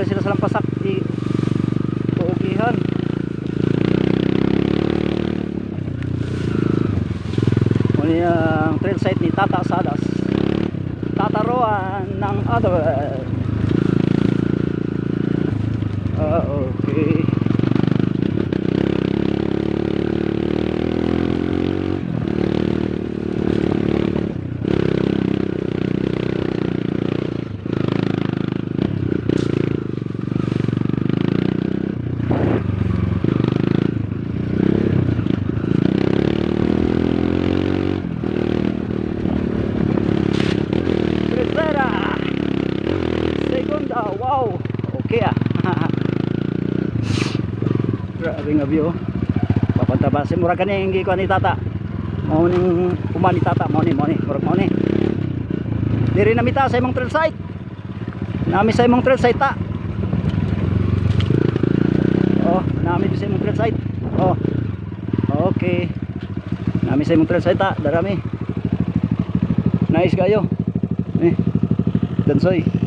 wala sila sa lampasak di tuugihan. Muna yung trail site ni Tata Sadas, Tataroan ng other. Okay. Wow, okay ah. Grabe nga view. Papunta ba si murag kani hindi ko ni Tata. Mao ning kuma ni Tata, mao ni murag mao ni. Diri na mita sa imong trail site. Nami sa imong trail site ta. Oh, nami sa imong trail site. Oh. Okay. Nami sa imong trail site ta, darami. Nice kayo. Dansoy.